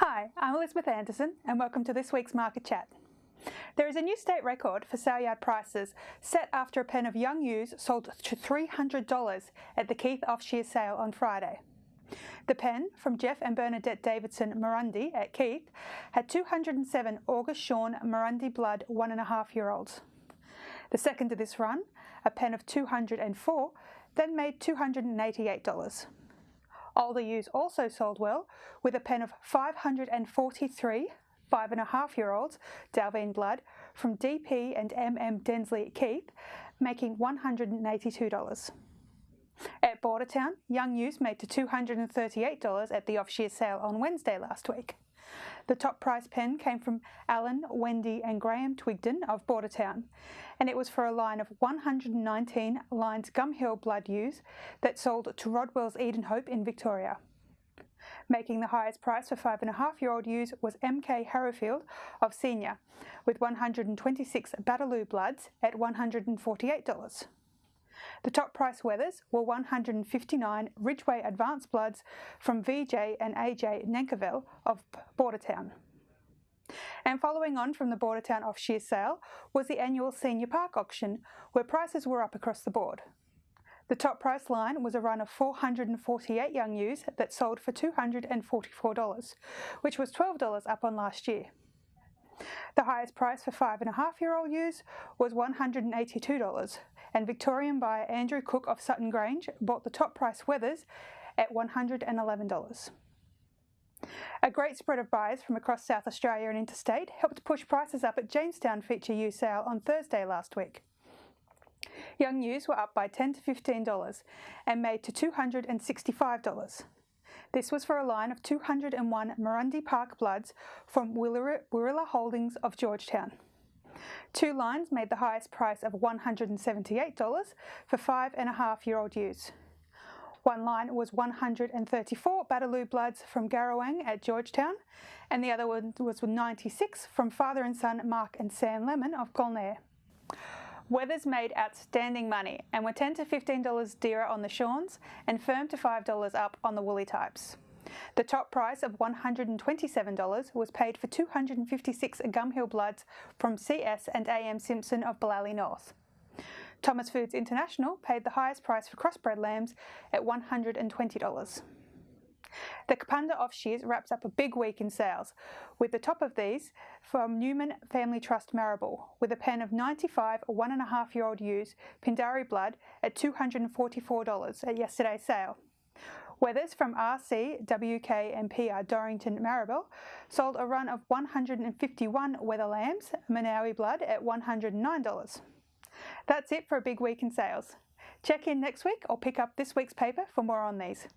Hi, I'm Elizabeth Anderson and welcome to this week's Market Chat. There is a new state record for sale yard prices set after a pen of young ewes sold to $300 at the Keith off-shears sale on Friday. The pen from Jeff and Bernadette Davidson Murundi at Keith had 207 August Shorn Murundi blood 1.5-year-olds. The second of this run, a pen of 204, then made $288. Older ewes also sold well, with a pen of 543 5.5-year-olds Dalveen blood from DP and MM Densley at Keith, making $182. At Bordertown, young ewes made to $238 at the off-shear sale on Wednesday last week. The top price pen came from Alan, Wendy and Graham Twigden of Bordertown, and it was for a line of 119 Lyons Gumhill blood ewes that sold to Rodwell's Edenhope in Victoria. Making the highest price for 5.5-year-old ewes was MK Harrowfield of Senior, with 126 Bataloo bloods at $148. The top price wethers were 159 Ridgeway Advanced bloods from VJ and AJ Nankerville of Bordertown. And following on from the Bordertown off-shear sale was the annual Senior Park auction, where prices were up across the board. The top price line was a run of 448 young ewes that sold for $244, which was $12 up on last year. The highest price for 5.5-year-old ewes was $182, and Victorian buyer Andrew Cook of Sutton Grange bought the top price wethers at $111. A great spread of buyers from across South Australia and interstate helped push prices up at Jamestown feature ewe sale on Thursday last week. Young ewes were up by $10 to $15 and made to $265. This was for a line of 201 Murundi Park bloods from Wirrilla Holdings of Georgetown. Two lines made the highest price of $178 for 5.5-year-old ewes. One line was 134 Bataloo bloods from Garrawang at Georgetown, and the other one was 96 from father and son Mark and Sam Lemon of Colnair. Wethers made outstanding money and were $10 to $15 dearer on the Shorns and firm to $5 up on the woolly types. The top price of $127 was paid for 256 Gumhill bloods from CS and AM Simpson of Ballally North. Thomas Foods International paid the highest price for crossbred lambs at $120. The Kapunda off-shears wraps up a big week in sales, with the top of these from Newman Family Trust Marrable, with a pen of 95 1.5-year-old ewes Pindari blood at $244 at yesterday's sale. Wethers from RC, WK and PR Dorrington Marrable sold a run of 151 wether lambs Manawi blood at $109. That's it for a big week in sales. Check in next week or pick up this week's paper for more on these.